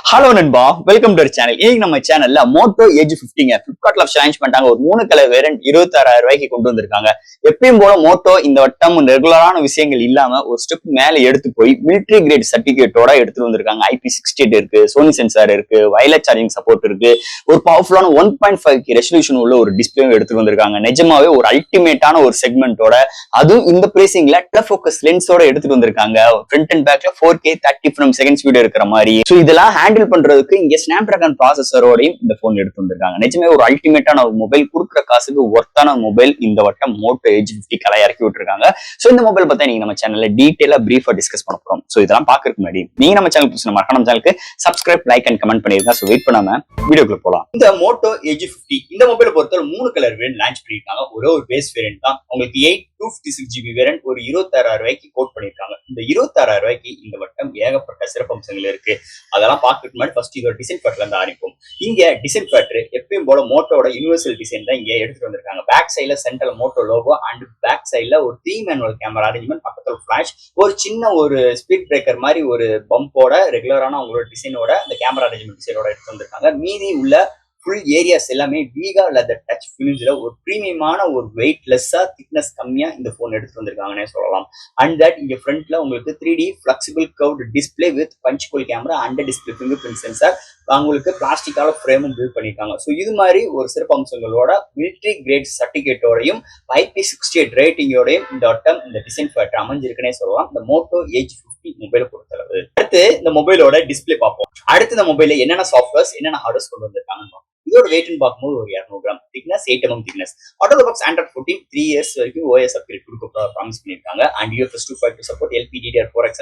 Hello நண்பா, welcome to channel. இன்னைக்கு நம்ம சேனல்ல மோட்டோ ஏஜ் 50 பிளிப்கார்ட்ல லான்ச் பண்ணிட்டாங்க. ஒரு 3 கலர் வேரியன்ட் 26,000 ரூபாய்க்கு கொண்டு வந்திருக்காங்க. எப்பயும் போல மோட்டோ இந்த வட்டம் ரெகுலரான விஷயங்கள் இல்லாம ஒரு ஸ்டெப் மேல எடுத்து போய் மிலிட்டரி கிரேட் சர்டிபிகேட்டோட எடுத்துட்டு வந்திருக்காங்க. IP68 இருக்கு, சோனி சென்சார் இருக்கு, வயர்லெஸ் சார்ஜிங் சப்போர்ட் இருக்கு, ஒரு பவர்ஃபுல்லான 1.5K ரெசல்யூஷன் உள்ள ஒரு டிஸ்பிளே எடுத்துட்டு வந்திருக்காங்க. நிஜமாவே ஒரு அல்டிமேட்டான ஒரு செக்மெண்டோட, அதுவும் இந்த பிரேசிங்ல டெலஃபோக்கஸ் லென்ஸோட எடுத்துட்டு வந்திருக்காங்க. ஃப்ரண்ட் அண்ட் பேக்ல 4K 30 ஃப்ரேம் செகண்ட்ஸ் வீடியோ இருக்கிற மாதிரி. சோ இதெல்லாம் ஹேண்டில் பண்றதுக்கு இங்க ஸ்னாப்டிராகன் ப்ராசஸரோடையும் இந்த போன் எடுத்து வந்திருக்காங்க. நிஜமே ஒரு அல்டிமேட்டான ஒரு மொபைல், கொடுக்குற காசுக்கு ஒர்த்தான மொபைல் இந்த வட்டம் மோட்டோ ஏஜ் 50 கலை இறக்கி விட்டுருக்காங்க. சோ இந்த மொபைல் பத்தி நீங்க நம்ம சேனல்ல டீடைலா பிரீஃபா டிஸ்கஸ் பண்ண போறோம். சோ இதெல்லாம் பாக்குறதுக்கு முன்னாடி நீங்க நம்ம சேனல் புதுசு நம்ம சேனலுக்கு சப்ஸ்கிரைப், லைக் அண்ட் கமெண்ட் பண்ணிருங்க. சோ வெயிட் பண்ணாம வீடியோக்குள்ள போலாம். இந்த மோட்டோ ஏஜ் 50 இந்த மொபைலை பொறுத்தவரை 3 கலர் வேரியன்ட் லான்ச் பண்ணிருக்காங்க. ஒரே ஒரு பேஸ் வேரியன்ட் தான். உங்களுக்கு 8/256GB வேரியன்ட் ஒரு 26,000 ரூபாய்க்கு கோட் பண்ணிருக்காங்க. இந்த 26,000 ரூபாய்க்கு இந்த வட்டம் ஏகப்பட்ட சிறப்பம்சங்கள் இருக்கு. அதெல்லாம் பாக்கிறதுக்கு முன்னாடி ஃபர்ஸ்ட் இதோட டிசைன் ஃபேக்டர்ல இருந்து ஆரம்பிப்போம். இங்க டிசைன் ஃபேக்டர் எப்பயும் போல மோட்டோட யூனிவர்சல் டிசைன் தான் இங்க எடுத்துட்டு வந்திருக்காங்க. பேக் சைடுல central Moto logo and back சைடுல ஒரு 3 மேனுவல் கேமரா அரேஞ்ச்மெண்ட், பக்கத்துல ஃபிளாஷ், ஒரு சின்ன ஒரு ஸ்பீட் பிரேக்கர் மாதிரி ஒரு பம்போட ரெகுலரான உங்களோட டிசைனோட இந்த கேமரா அரேஞ்ச்மெண்ட் டிசைனோட எடுத்து வந்திருக்காங்க. மீதி உள்ள ஃபுல் ஏரியாஸ் எல்லாமே வீகா லெதர் டச் ஃபினிஷ்ல ஒரு பிரீமியமான ஒரு வெயிட்லெஸ்ஸா திக்னஸ் கம்மியா இந்த போன் எடுத்து வந்திருக்காங்கன்னே சொல்லலாம். அண்ட் தட் இங்க ஃப்ரண்ட்ல உங்களுக்கு 3D flexible curved display with punch hole camera and display fingerprint sensor, உங்களுக்கு பிளாஸ்டிக்கால ஃப்ரேமும் பில்ட் பண்ணிருக்காங்க. ஸோ இது மாதிரி ஒரு சிறப்பு அம்சங்களோட மிலிட்டரி கிரேட் சர்டிபிகேட்டோடையும் IP68 ரேட்டிங்கோடையும் இந்த வட்டம் இந்த டிசைன் ஃபேக்டர் அமைஞ்சிருக்குன்னே சொல்லலாம். இந்த மோட்டோ ஏஜ் 50 மொபைலை பொறுத்தளவு. அடுத்து இந்த மொபைலோட டிஸ்பிளே பார்ப்போம். அடுத்து இந்த மொபைல என்னென்ன சாஃப்ட்வேர்ஸ் என்னென்ன ஹார்ட்வேர்ஸ் கொண்டு வந்திருக்காங்க. இதோட வெயிட்னு பார்க்கும்போது ஒரு 200 gram thickness, 8mm thickness. Out of the box Android 14 3 years வரைக்கும் OS அப்கிரேட் கொடுக்க ப்ராமிஸ் பண்ணிருக்காங்க. And UFS 2.2 support, LPDDR4X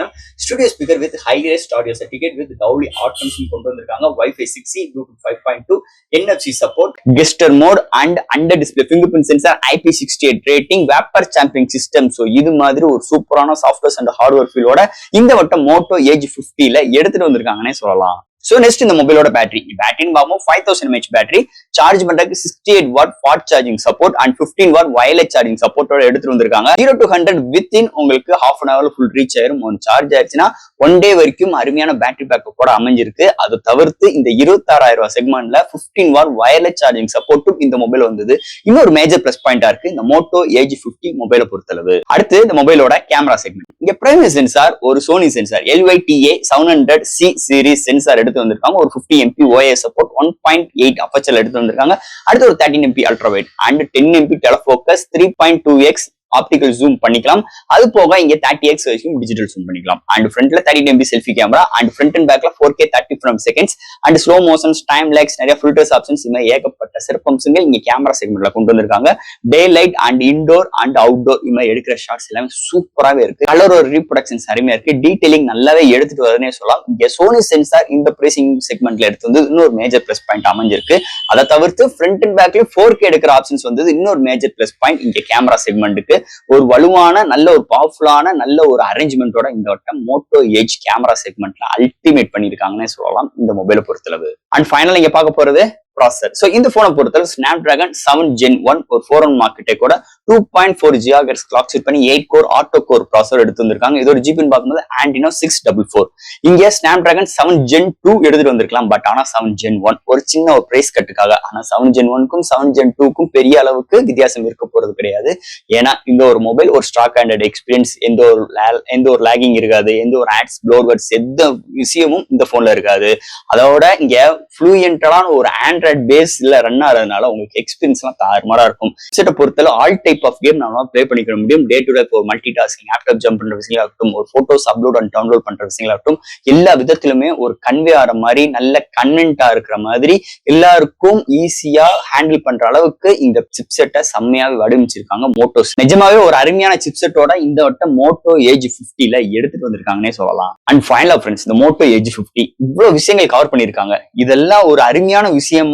studio speaker with highest audio certificate with Dolby ஆட் ஃபங்க்ஷன் கொண்டு வந்திருக்காங்க. Wi-Fi 6E, Bluetooth 5.2, NFC support, gesture mode and under display fingerprint sensor, IP68 rating, vapour chamber system. So இது மாதிரி ஒரு சூப்பரான softwares and hardware ஃபீலோட இந்த வட்டம் Moto age 50ல எடுத்துட்டு வந்திருக்காங்கன்னே சொல்லலாம். சோ நெக்ஸ்ட் இந்த மொபைலோட பேட்டரின்னு பார்ப்போம். 5000 mAh பேட்டரி, சார்ஜ் பண்றதுக்கு 68 watt fast charging support and 15 watt wireless charging சப்போர்ட்டோட எடுத்துட்டு வந்திருக்காங்க. 0 to 100 வித்தின் உங்களுக்கு half an hour full reach ஆயிரும். ஒன் சார்ஜ் ஆயிடுச்சுன்னா 1 day வரைக்கும் அருமையான பேட்டரி பேக்கப் அமைஞ்சிருக்கு. அதை தவிர்த்து இந்த 26,000 ரூபாய் செக்மெண்ட்ல 15 வாட் வயர்லெஸ் சார்ஜிங் சப்போர்ட்டும் இந்த மொபைல் வந்தது. இன்னொரு மேஜர் பிளஸ் பாயிண்டா இருக்கு இந்த மோட்டோ ஏஜ் 50 மொபைலை பொறுத்தளவு. அடுத்து இந்த மொபைலோட கேமரா செக்மெண்ட். இங்க பிரைமரி சென்சார் ஒரு Sony sensor LYTA 700C series sensor எடுத்து வந்திருக்காங்க. ஒரு 50MP OIS சப்போர்ட், 1.8 அப்பச்சர் எடுத்து வந்திருக்காங்க. அடுத்து ஒரு 13MP ultra wide and 10MP டெலஃபோக்கஸ், 3.2x optical zoom பண்ணிக்கலாம். அது போக இங்க 30x வரைக்கும் டிஜிட்டல் ஜூம் பண்ணிக்கலாம். அண்ட் ஃப்ரண்ட்ல 30MP selfie camera and front and பேக்ல 4K 30 frame seconds and slow motions, time lakhs, நிறைய ஃபில்டர்ஸ் ஆப்ஷன்ஸ், இந்த ஏகப்பட்ட சிறப்பம்சங்கள் இங்க கேமரா செக்மெண்ட்ல கொண்டு வந்திருக்காங்க. டே light and indoor and outdoor இந்த எடுக்கிற ஷாட்ஸ் எல்லாமே சூப்பராகவே இருக்கு. கலர் ஒரு ரீப்ரொடக்ஷன்ஸ் அருமையா இருக்கு. டீடைலிங் நல்லாவே எடுத்துட்டு வருதுன்னே சொல்லலாம். இங்க சோனி சென்சார் இந்த பிரைசிங் செக்மெண்ட்ல எடுத்து வந்து இன்னொரு மேஜர் பிளஸ் பாயிண்ட் அமைஞ்சிருக்கு. அதை தவிர்த்து ஃப்ரண்ட் அண்ட் பேக்ல 4K எடுக்கிற ஆப்ஷன்ஸ் வந்தது இன்னொரு மேஜர் பிளஸ் பாயிண்ட் இங்க கேமரா செக்மெண்ட்டுக்கு. ஒரு வலுவான நல்ல ஒரு பவர்ஃபுல்லான நல்ல ஒரு அரேஞ்ச்மெண்டோட இந்த வட்டம் மோட்டோ ஏஜ் கேமரா செக்மெண்ட்ல அல்டிமேட் பண்ணிருக்காங்கன்னே சொல்லலாம் இந்த மொபைலை பொறுத்தளவு. அண்ட் ஃபைனல் இங்க பார்க்க போறது ப்ராசஸர். சோ இந்த போனை பொறுத்தவரை ஸ்னாப்டிராகன் 7 Gen 1 ஒரு 4-1 மார்க்கெட்டை கூட 2.4 GHz கிளாக் செட் பண்ணி 8 கோர் ஆட்டோ கோர் ப்ராசஸர் எடுத்து வந்திருக்காங்க. இதோட ஜிபின்னு பார்க்கும்போது Adreno 644. இங்க ஸ்னாப்டிராகன் 7 Gen 2 எடுத்துட்டு வந்திருக்கலாம். பட் ஆனா 7 Gen 1 ஒரு சின்ன ஒரு பிரைஸ் கட்டுக்காக. ஆனா 7 Gen 1க்கும் 7 Gen 2க்கும் பெரிய அளவுக்கு வித்தியாசம் இருக்க போறது கிடையாது. ஏன்னா இந்த ஒரு மொபைல் ஒரு ஸ்டாக் ஆண்ட்ராய்டு எக்ஸ்பீரியன்ஸ், எந்த ஒரு லாகிங் இருக்காது, எந்த ஒரு ஆட்ஸ் ப்ளோவர்ட்ஸ் எந்த விஷயமும் இந்த போன்ல இருக்காது. அதோட இங்க ஃப்ளூயன்டான ஒரு ஆண்ட்ராய்டு பேஸ்ல ரன் ஆகிறதுனால உங்களுக்கு எக்ஸ்பீரியன்ஸ் எல்லாம் தாறுமாறா இருக்கும். செட்டை பொறுத்தல ஆல் டைப் ஆஃப் கேம் நம்மளால ப்ளே பண்ணிக்க முடியும். டே டு டே ஒரு மல்டி டாஸ்கிங், லேப்டாப் ஜம்ப் பண்ற விஷயங்களாகட்டும், ஒரு போட்டோஸ் அப்லோட் அண்ட் டவுன்லோட் பண்ற விஷயங்களாகட்டும், எல்லா விதத்திலுமே ஒரு கன்வே ஆகிற மாதிரி நல்ல கன்வென்ட்டா இருக்கிற மாதிரி எல்லாருக்கும் ஈஸியா ஹேண்டில் பண்ற அளவுக்கு இந்த சிப்செட்டை செம்மையாவே வடிவமைச்சிருக்காங்க மோட்டோஸ். நிஜமாவே ஒரு அருமையான சிப்செட்டோட இந்த வட்டம் மோட்டோ ஏஜ் 50ல எடுத்துட்டு வந்திருக்காங்கன்னே சொல்லலாம். அண்ட் ஃபைனலா ஃப்ரெண்ட்ஸ், இந்த மோட்டோ ஏஜ் 50 இவ்வளவு விஷயங்கள் கவர் பண்ணிருக்காங்க. இதெல்லாம் ஒரு அருமையான விஷயமா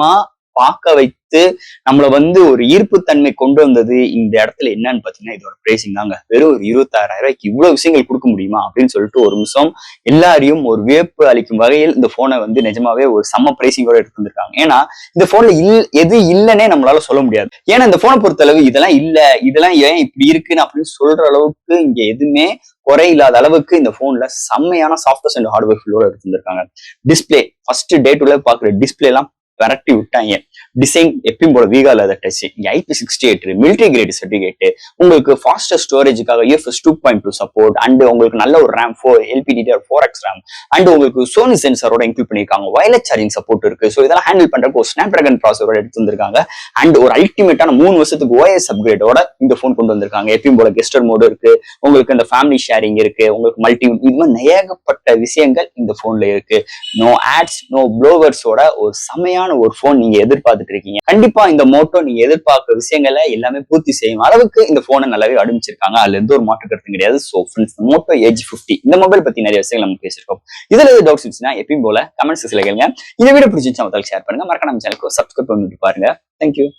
பார்க்க வைத்து நம்மள ஒரு ஈர்ப்புத்தன்மை கொண்டு வந்தது இந்த இடத்துல என்னன்னு பாத்தீங்கன்னா இதோட பிரைசிங் தாங்க. வெறும் ஒரு 26,000 ரூபாய்க்கு இவ்வளவு விஷயங்கள் கொடுக்க முடியுமா அப்படின்னு சொல்லிட்டு ஒரு நிமிஷம் எல்லாரையும் ஒரு வியப்பு அளிக்கும் வகையில் இந்த போனை நிஜமாவே ஒரு செம்ம பிரைசிங்கோட எடுத்து வந்திருக்காங்க. ஏன்னா இந்த போன்ல எது இல்லன்னே நம்மளால சொல்ல முடியாது. ஏன்னா இந்த போனை பொறுத்தளவு இதெல்லாம் இல்ல, இதெல்லாம் ஏன் இப்படி இருக்குன்னு அப்படின்னு சொல்ற அளவுக்கு இங்க எதுவுமே குறை இல்லாத அளவுக்கு இந்த போன்ல செம்மையான சாஃப்ட்வேர் அண்ட் ஹார்ட்வேர் ஃபுல்லோட எடுத்து வந்திருக்காங்க. Display first day to day பாக்குற டிஸ்பிளே எல்லாம் விரட்டி விட்டாங்க. டிசைன் எப்பயும் போல vegan leather touch, IP68 military grade certificate, உங்களுக்கு ஃபாஸ்டர் ஸ்டோரேஜுக்காக UFS 2.2 சப்போர்ட் அண்ட் உங்களுக்கு நல்ல ஒரு RAM 4 LPDDR4X RAM அண்ட் உங்களுக்கு சோனி சென்சாரோட இன்க்ளூட் பண்ணிருக்காங்க. வயர்லெஸ் சார்ஜிங் சப்போர்ட் இருக்கு. ஸோ இதெல்லாம் ஹேண்டில் பண்றதுக்கு ஒரு ஸ்னாப்டிராகன் ப்ராசஸரோட எடுத்து வந்திருக்காங்க. அண்ட் ஒரு அல்டிமேட்டான 3 வருஷத்துக்கு OS அப்கிரேடோட இந்த போன் கொண்டு வந்திருக்காங்க. எப்பயும் போல கெஸ்டர் மோடு இருக்கு, உங்களுக்கு இந்த ஃபேமிலி ஷேரிங் இருக்கு, உங்களுக்கு மல்டி இது மாதிரி ஏகப்பட்ட விஷயங்கள் இந்த போன்ல இருக்கு. நோ ஆட்ஸ் நோ ப்ளோவர்ஸோட ஒரு செமையான ஒரு போன் நீங்க எதிர்பார்த்துட்டு இருக்கீங்க. கண்டிப்பா இந்த மோட்டோ நீங்க எதிர்பார்க்கிற விஷயங்களை எல்லாமே பூர்த்தி செய்யும் அளவுக்கு இந்த போனை நல்லாவே அடிச்சிருக்காங்க. அதுல எந்த ஒரு மாற்று கருத்தும் கிடையாது. சோ ஃப்ரெண்ட்ஸ், மோட்டோ Edge 50 இந்த மொபைல் பத்தி நிறைய விஷயங்கள் நம்ம பேசிருக்கோம். இதுல எது டவுட்ஸ் இருந்துச்சுன்னா எப்பயும் போல கமெண்ட் செக்ஷன்ல கேளுங்க. இந்த வீடியோ பிடிச்சிருந்தா ஷேர் பண்ணுங்க. மறக்காம நம்ம சேனலுக்கு சப்ஸ்கிரைப் பண்ணிட்டு பாருங்க. தேங்க்யூ.